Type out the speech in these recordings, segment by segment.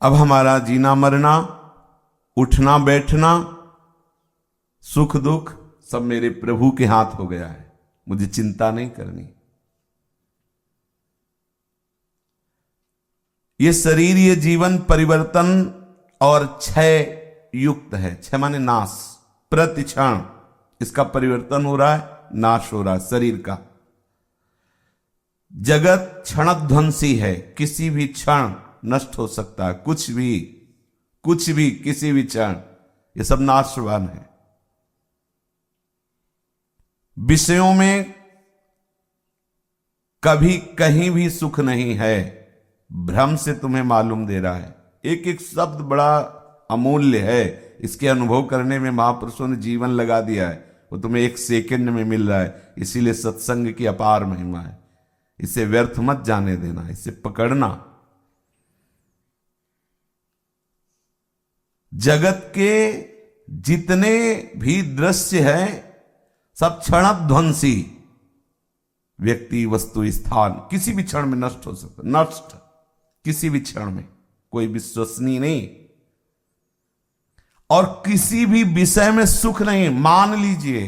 अब हमारा जीना मरना, उठना बैठना, सुख दुख सब मेरे प्रभु के हाथ हो गया है, मुझे चिंता नहीं करनी। ये शरीर, ये जीवन परिवर्तन और क्षय युक्त है। क्षय माने नाश, प्रति क्षण इसका परिवर्तन हो रहा है, नाश हो रहा है शरीर का। जगत क्षणध्वंसी है, किसी भी क्षण नष्ट हो सकता है, कुछ भी किसी भी क्षण, ये सब नाशवान है। विषयों में कभी कहीं भी सुख नहीं है, भ्रम से तुम्हें मालूम दे रहा है। एक एक शब्द बड़ा अमूल्य है, इसके अनुभव करने में महापुरुषों ने जीवन लगा दिया है, वो तुम्हें एक सेकंड में मिल रहा है। इसीलिए सत्संग की अपार महिमा है, इसे व्यर्थ मत जाने देना, इसे पकड़ना। जगत के जितने भी दृश्य हैं सब क्षणध्वंसी, व्यक्ति वस्तु स्थान किसी भी क्षण में नष्ट हो सकता, नष्ट किसी भी क्षण में, कोई विश्वसनीय नहीं। और किसी भी विषय में सुख नहीं। मान लीजिए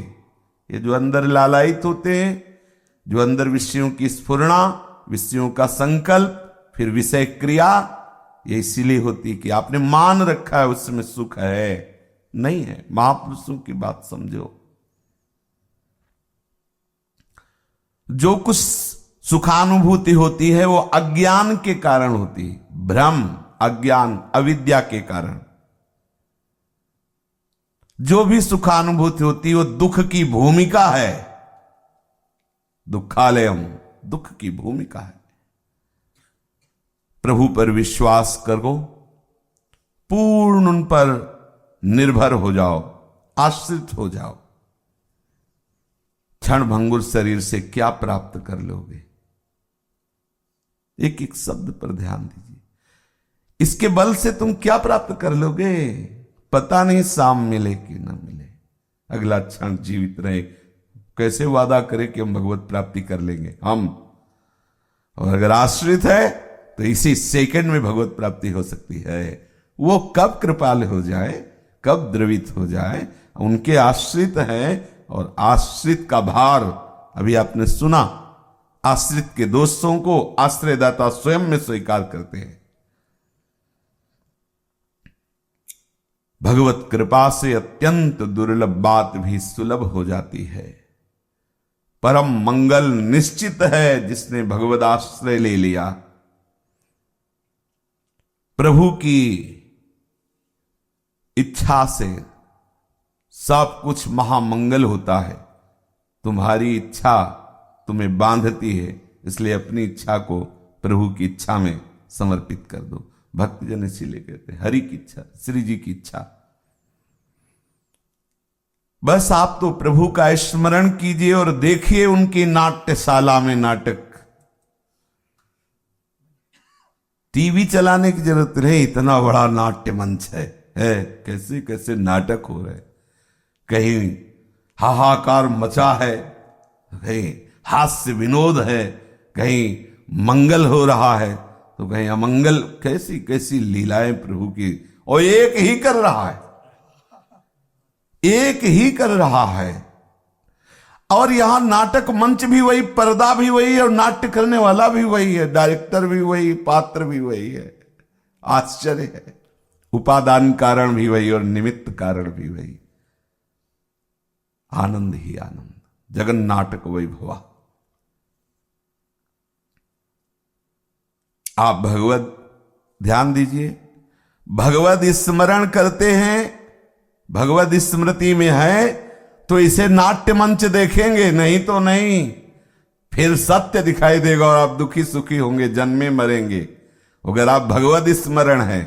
ये जो अंदर लालायित होते हैं, जो अंदर विषयों की स्फुरणा, विषयों का संकल्प, फिर विषय क्रिया, ये इसीलिए होती कि आपने मान रखा है उसमें सुख है, नहीं है। महापुरुषों की बात समझो। जो कुछ सुखानुभूति होती है वो अज्ञान के कारण होती है, भ्रम, अज्ञान, अविद्या के कारण। जो भी सुखानुभूति होती है वो दुख की भूमिका है, दुखालयम, दुख की भूमिका है। प्रभु पर विश्वास करो, पूर्ण उन पर निर्भर हो जाओ, आश्रित हो जाओ। क्षण भंगुर शरीर से क्या प्राप्त कर लोगे? एक एक शब्द पर ध्यान दीजिए। इसके बल से तुम क्या प्राप्त कर लोगे? पता नहीं शाम मिले कि ना मिले, अगला क्षण जीवित रहे, कैसे वादा करे कि हम भगवत प्राप्ति कर लेंगे हम। और अगर आश्रित है तो इसी सेकंड में भगवत प्राप्ति हो सकती है। वो कब कृपाल हो जाए, कब द्रवित हो जाए, उनके आश्रित हैं। और आश्रित का भार अभी आपने सुना, आश्रित के दोषों को आश्रयदाता स्वयं में स्वीकार करते हैं। भगवत कृपा से अत्यंत दुर्लभ बात भी सुलभ हो जाती है। परम मंगल निश्चित है जिसने भगवत आश्रय ले लिया। प्रभु की इच्छा से सब कुछ महामंगल होता है। तुम्हारी इच्छा तुम्हें बांधती है, इसलिए अपनी इच्छा को प्रभु की इच्छा में समर्पित कर दो। भक्तजन इसीलिए कहते हैं हरि की इच्छा, श्री जी की इच्छा। बस आप तो प्रभु का स्मरण कीजिए और देखिए उनकी नाट्यशाला में नाटक। टीवी चलाने की जरूरत नहीं, इतना बड़ा नाट्य मंच है कैसे कैसे नाटक हो रहे। कहीं हाहाकार मचा है, कहीं हास्य विनोद है, कहीं मंगल हो रहा है तो कहीं अमंगल। कैसी कैसी लीलाएं प्रभु की, और एक ही कर रहा है, एक ही कर रहा है। और यहां नाटक मंच भी वही, पर्दा भी वही, और नाट्य करने वाला भी वही है, डायरेक्टर भी वही, पात्र भी वही है। आश्चर्य है। उपादान कारण भी वही और निमित्त कारण भी वही। आनंद ही आनंद, जगन नाटक वैभवा। आप भगवत ध्यान दीजिए, भगवत स्मरण करते हैं, भगवत स्मृति में है तो इसे नाट्य मंच देखेंगे, नहीं तो नहीं। फिर सत्य दिखाई देगा और आप दुखी सुखी होंगे, जन्मे मरेंगे। अगर आप भगवत स्मरण है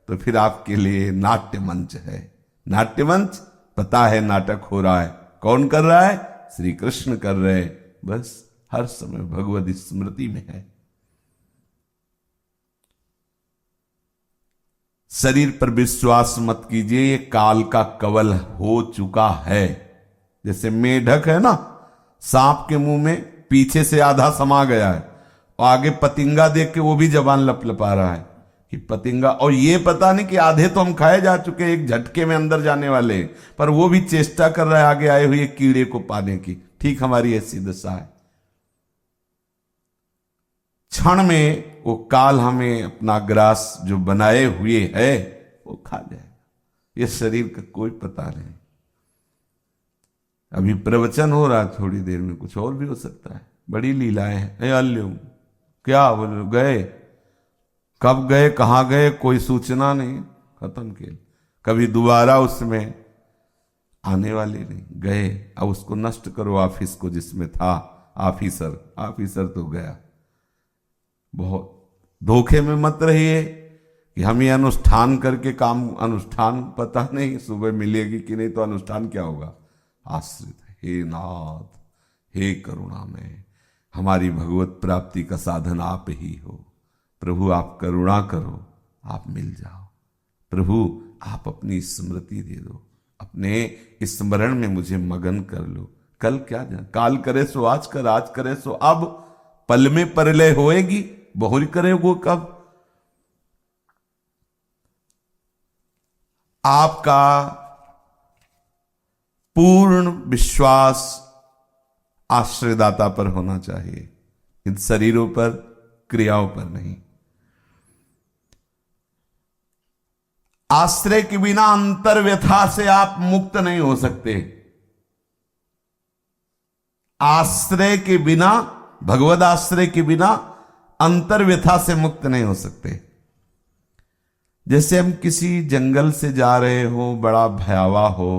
तो फिर आपके लिए नाट्य मंच है। नाट्य मंच पता है नाटक हो रहा है, कौन कर रहा है? श्री कृष्ण कर रहे हैं। बस हर समय भगवत स्मृति में है। शरीर पर विश्वास मत कीजिए, ये काल का कवल हो चुका है। जैसे मेढक है ना, सांप के मुंह में पीछे से आधा समा गया है और आगे पतिंगा देख के वो भी जबान लपलपा रहा है। कि पतिंगा, और ये पता नहीं कि आधे तो हम खाए जा चुके एक झटके में अंदर जाने वाले, पर वो भी चेष्टा कर रहा है आगे आए हुए कीड़े को पाने की। ठीक हमारी ऐसी दशा है। क्षण में वो काल हमें अपना ग्रास जो बनाए हुए है वो खा जाएगा। ये शरीर का कोई पता नहीं। अभी प्रवचन हो रहा, थोड़ी देर में कुछ और भी हो सकता है। बड़ी लीलाएं हैं। अल्लू क्या बोलो, गए कब गए कहाँ गए कोई सूचना नहीं, खत्म खेल। कभी दोबारा उसमें आने वाले नहीं, गए। अब उसको नष्ट करो ऑफिस को जिसमें था ऑफिसर तो गया। बहुत धोखे में मत रहिए कि हम ये अनुष्ठान करके काम, अनुष्ठान पता नहीं सुबह मिलेगी कि नहीं, तो अनुष्ठान क्या होगा? आश्रित है। हे नाथ, हे करुणामय, हमारी भगवत प्राप्ति का साधन आप ही हो। प्रभु आप करुणा करो, आप मिल जाओ। प्रभु आप अपनी स्मृति दे दो, अपने स्मरण में मुझे मगन कर लो। कल क्या जान, काल करे सो आज कर, आज करे सो अब, पल में परलय होएगी, बहुरी करे वो कब। आपका पूर्ण विश्वास आश्रयदाता पर होना चाहिए, इन शरीरों पर, क्रियाओं पर नहीं। आश्रय के बिना अंतर व्यथा से आप मुक्त नहीं हो सकते। आश्रय के बिना, भगवद आश्रय के बिना अंतर व्यथा से मुक्त नहीं हो सकते। जैसे हम किसी जंगल से जा रहे हो, बड़ा भयावह हो,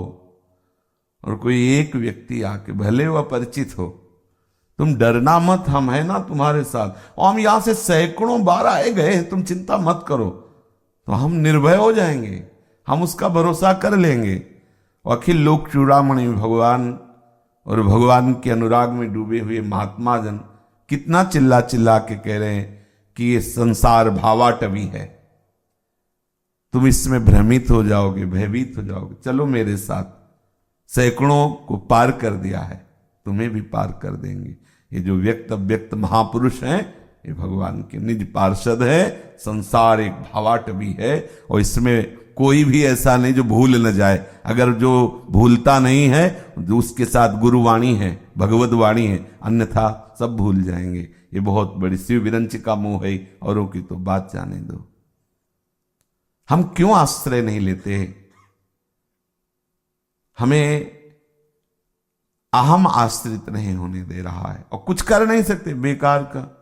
और कोई एक व्यक्ति आके, भले वो अपरिचित हो, तुम डरना मत, हम है ना तुम्हारे साथ, और हम यहां से सैकड़ों बार आए गए, तुम चिंता मत करो, तो हम निर्भय हो जाएंगे, हम उसका भरोसा कर लेंगे। अखिल लोक चूड़ामणि भगवान और भगवान के अनुराग में डूबे हुए महात्मा जन कितना चिल्ला चिल्ला के कह रहे हैं कि ये संसार भावाटवी है, तुम इसमें भ्रमित हो जाओगे, भयभीत हो जाओगे, चलो मेरे साथ। सैकड़ों को पार कर दिया है, तुम्हें भी पार कर देंगे। ये जो व्यक्त अव्यक्त महापुरुष हैं, ये भगवान के निज पार्षद है। संसार एक भावाटवी है, और इसमें कोई भी ऐसा नहीं जो भूल न जाए। अगर जो भूलता नहीं है, जो उसके साथ गुरुवाणी है, भगवत वाणी है, अन्यथा सब भूल जाएंगे। ये बहुत बड़ी शिव विरंच का मोह है, औरों की तो बात जाने दो। हम क्यों आश्रय नहीं लेते? हमें अहम आश्रित नहीं होने दे रहा है, और कुछ कर नहीं सकते बेकार का।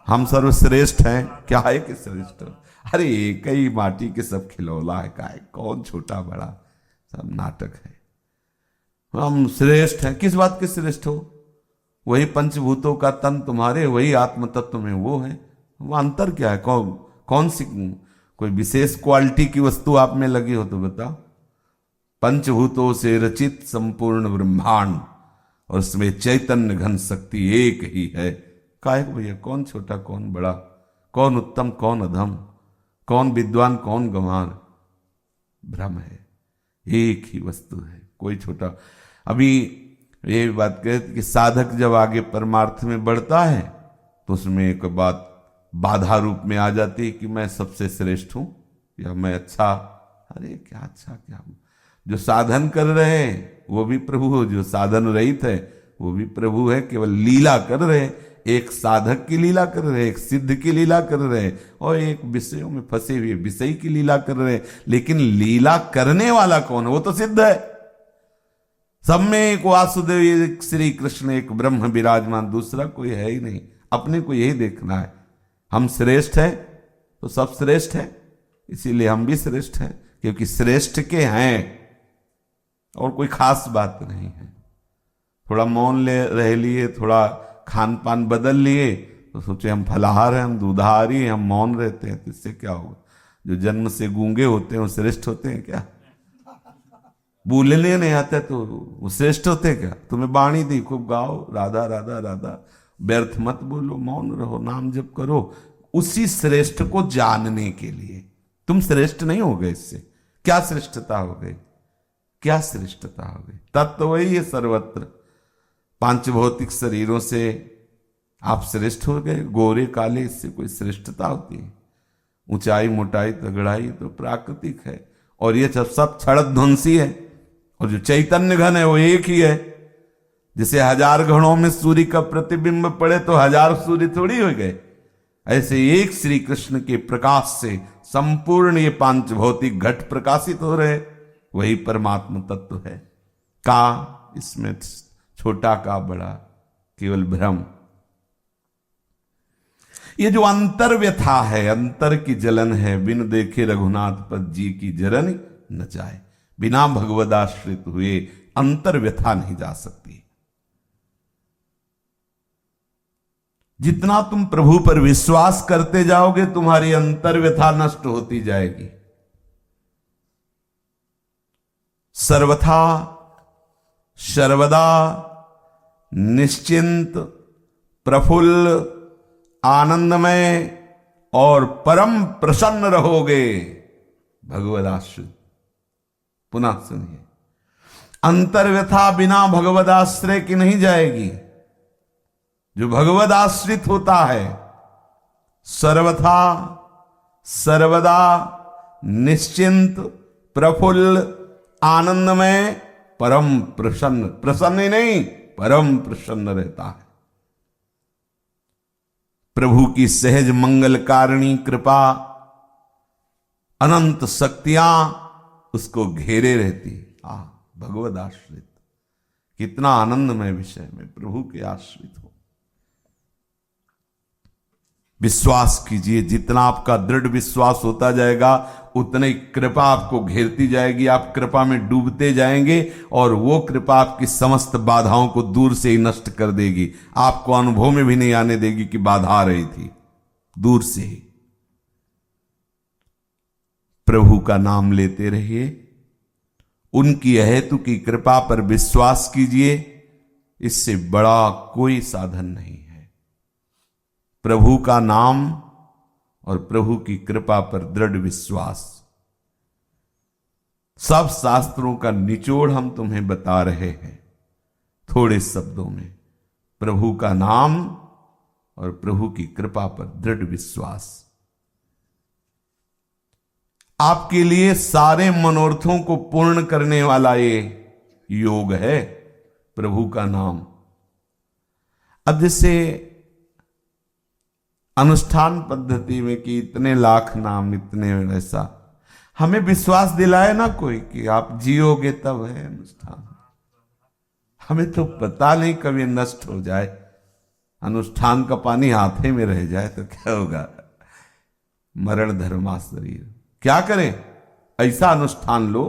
हम सर्वश्रेष्ठ हैं, क्या है कि श्रेष्ठ? अरे एक ही माटी के सब खिलौना है, का है, कौन छोटा बड़ा, सब नाटक है। हम श्रेष्ठ हैं, किस बात के श्रेष्ठ हो? वही पंचभूतों का तन तुम्हारे, वही आत्म तत्व में वो है। वो अंतर क्या है? कौन सी कोई विशेष क्वालिटी की वस्तु आप में लगी हो तो बताओ। पंचभूतों से रचित संपूर्ण ब्रह्मांड, और उसमें चैतन्य घन शक्ति एक ही है। काहे भैया, कौन छोटा कौन बड़ा, कौन उत्तम कौन अधम, कौन विद्वान कौन गंवार? भ्रम है, एक ही वस्तु है, कोई छोटा। अभी ये बात कहते कि साधक जब आगे परमार्थ में बढ़ता है, तो उसमें एक बात बाधा रूप में आ जाती है कि मैं सबसे श्रेष्ठ हूं, या मैं अच्छा। अरे क्या अच्छा क्या? जो साधन कर रहे हैं वो भी प्रभु हो, जो साधन रहित है वो भी प्रभु है। केवल लीला कर रहे हैं, एक साधक की लीला कर रहे हैं, एक सिद्ध की लीला कर रहे हैं, और एक विषयों में फंसे हुए विषय की लीला कर रहे हैं। लेकिन लीला करने वाला कौन है? वो तो सिद्ध है। सब में एक वासुदेव, एक श्री कृष्ण, एक ब्रह्म विराजमान, दूसरा कोई है ही नहीं। अपने को यही देखना है, हम श्रेष्ठ हैं तो सब श्रेष्ठ है, इसीलिए हम भी श्रेष्ठ हैं, क्योंकि श्रेष्ठ के हैं और कोई खास बात नहीं है। थोड़ा मौन रह लिए, थोड़ा खान पान बदल लिए, तो सोचे हम फलाहार हैं, हम दूधाहारी हैं, हम मौन रहते हैं, तो इससे क्या होगा? जो जन्म से गूंगे होते हैं वो श्रेष्ठ होते हैं क्या? बोलने नहीं आता तो वो श्रेष्ठ होते हैं क्या? तुम्हें बाणी दी, खूब गाओ, राधा राधा राधा, व्यर्थ मत बोलो, मौन रहो, नाम जप करो, उसी श्रेष्ठ को जानने के लिए। तुम श्रेष्ठ नहीं हो गए, इससे क्या श्रेष्ठता हो गई? क्या श्रेष्ठता हो गई? तत्व वही है सर्वत्र। पांच भौतिक शरीरों से आप श्रेष्ठ हो गए, गोरे काले, इससे कोई श्रेष्ठता होती है? ऊंचाई मोटाई तगड़ाई तो प्राकृतिक है, और ये सब क्षण ध्वंसी है। और जो चैतन्य घन है वो एक ही है। जैसे 1000 घड़ों में सूर्य का प्रतिबिंब पड़े तो 1000 सूर्य थोड़ी हो गए, ऐसे एक श्री कृष्ण के प्रकाश से संपूर्ण ये 5 भौतिक घट प्रकाशित हो रहे, वही परमात्मा तत्व है। का इसमें छोटा का बड़ा, केवल भ्रम। ये जो अंतर व्यथा है, अंतर की जलन है, बिन देखे रघुनाथ पद जी की जरन न जाए। बिना भगवदाश्रित हुए अंतर व्यथा नहीं जा सकती। जितना तुम प्रभु पर विश्वास करते जाओगे, तुम्हारी अंतर व्यथा नष्ट होती जाएगी। सर्वथा सर्वदा निश्चिंत, प्रफुल्ल, आनंदमय और परम प्रसन्न रहोगे भगवद आश्रित। पुनः सुनिए, अंतर्व्यथा बिना भगवद आश्रय की नहीं जाएगी। जो भगवद आश्रित होता है सर्वथा सर्वदा निश्चिंत, प्रफुल्ल, आनंदमय, परम प्रसन्न, प्रसन्न नहीं परम प्रसन्न रहता है। प्रभु की सहज मंगलकारिणी कृपा, अनंत शक्तियां उसको घेरे रहती। भगवद आश्रित, कितना आनंदमय विषय में प्रभु के आश्रित हो। विश्वास कीजिए, जितना आपका दृढ़ विश्वास होता जाएगा उतनी कृपा आपको घेरती जाएगी। आप कृपा में डूबते जाएंगे और वो कृपा आपकी समस्त बाधाओं को दूर से ही नष्ट कर देगी। आपको अनुभव में भी नहीं आने देगी कि बाधा आ रही थी, दूर से ही। प्रभु का नाम लेते रहिए, उनकी अहेतु की कृपा पर विश्वास कीजिए। इससे बड़ा कोई साधन नहीं है। प्रभु का नाम और प्रभु की कृपा पर दृढ़ विश्वास। सब शास्त्रों का निचोड़ हम तुम्हें बता रहे हैं थोड़े शब्दों में। प्रभु का नाम और प्रभु की कृपा पर दृढ़ विश्वास आपके लिए सारे मनोरथों को पूर्ण करने वाला ये योग है, प्रभु का नाम। अब जैसे अनुष्ठान पद्धति में कि इतने लाख नाम, इतने ऐसा, हमें विश्वास दिलाए ना कोई कि आप जियोगे तब है अनुष्ठान। हमें तो पता नहीं कभी नष्ट हो जाए, अनुष्ठान का पानी हाथे में रह जाए तो क्या होगा। मरण धर्मा शरीर, क्या करें? ऐसा अनुष्ठान लो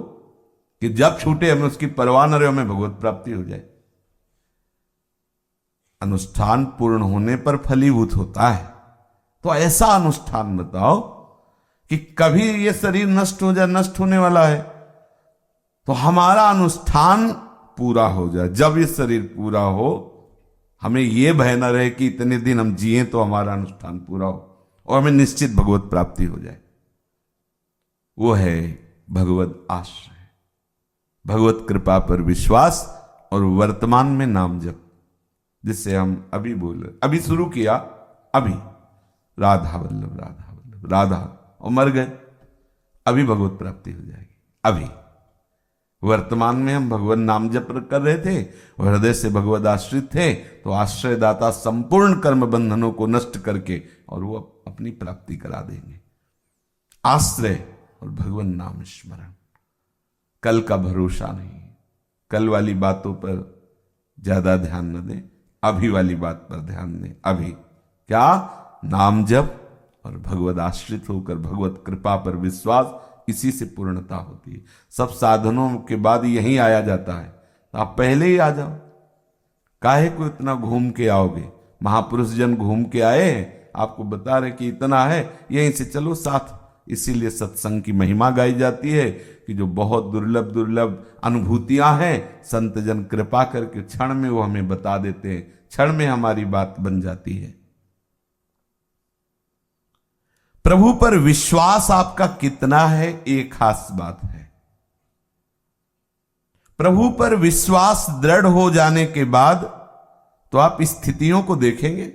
कि जब छूटे हमें उसकी परवाह न रहे, हमें भगवत प्राप्ति हो जाए। अनुष्ठान पूर्ण होने पर फलीभूत होता है, तो ऐसा अनुष्ठान बताओ कि कभी ये शरीर नष्ट हो जाए, नष्ट होने वाला है तो हमारा अनुष्ठान पूरा हो जाए। जब ये शरीर पूरा हो, हमें ये भय न रहे कि इतने दिन हम जिए तो हमारा अनुष्ठान पूरा हो और हमें निश्चित भगवत प्राप्ति हो जाए। वो है भगवत आश्रय, भगवत कृपा पर विश्वास और वर्तमान में नाम जप, जिससे हम अभी बोले, अभी शुरू किया, अभी राधा वल्लभ राधा वल्लभ राधा, और मर गए, अभी भगवत प्राप्ति हो जाएगी। अभी वर्तमान में हम भगवत नाम जप कर रहे थे और हृदय से भगवत आश्रित थे, तो आश्रयदाता संपूर्ण कर्म बंधनों को नष्ट करके और वो अपनी प्राप्ति करा देंगे। आश्रय और भगवत नाम स्मरण। कल का भरोसा नहीं, कल वाली बातों पर ज्यादा ध्यान न दें, अभी वाली बात पर ध्यान दें। अभी क्या? नाम जप और भगवत आश्रित होकर भगवत कृपा पर विश्वास, इसी से पूर्णता होती है। सब साधनों के बाद यहीं आया जाता है, तो आप पहले ही आ जाओ, काहे को इतना घूम के आओगे? महापुरुष जन घूम के आए, आपको बता रहे कि इतना है, यहीं से चलो साथ। इसीलिए सत्संग की महिमा गाई जाती है कि जो बहुत दुर्लभ दुर्लभ अनुभूतियां हैं, संत जन कृपा करके क्षण में वो हमें बता देते हैं, क्षण में हमारी बात बन जाती है। प्रभु पर विश्वास आपका कितना है, एक खास बात है। प्रभु पर विश्वास दृढ़ हो जाने के बाद तो आप स्थितियों को देखेंगे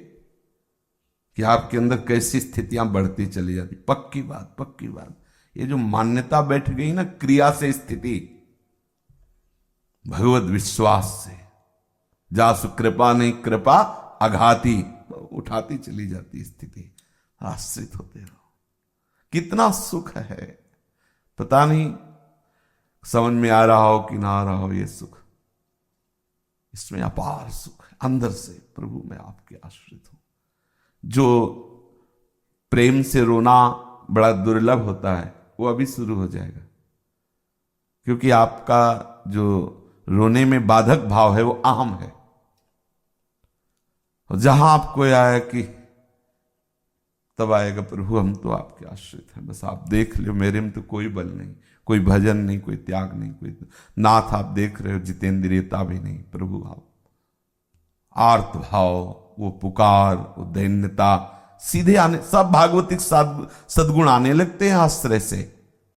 कि आपके अंदर कैसी स्थितियां बढ़ती चली जाती। पक्की बात, पक्की बात। ये जो मान्यता बैठ गई ना, क्रिया से स्थिति, भगवत विश्वास से, जासु कृपा नहीं कृपा अघाती, उठाती चली जाती स्थिति, आश्रित होते रहो। कितना सुख है, पता नहीं समझ में आ रहा हो कि ना आ रहा हो ये सुख। इसमें अपार सुख है अंदर से। प्रभु मैं आपके आश्रित हूं। जो प्रेम से रोना बड़ा दुर्लभ होता है, वो अभी शुरू हो जाएगा, क्योंकि आपका जो रोने में बाधक भाव है वो अहम है। और जहां आपको आया कि तब आएगा प्रभु हम तो आपके आश्रित हैं, बस आप देख लो, मेरे में तो कोई बल नहीं, कोई भजन नहीं, कोई त्याग नहीं, कोई नाथ आप देख रहे हो, जितेंद्रियता भी नहीं। प्रभु आप आर्त भाव, वो पुकार, वो दैन्यता सीधे आने, सब भागवतिक सद्गुण आने लगते हैं आश्रय से।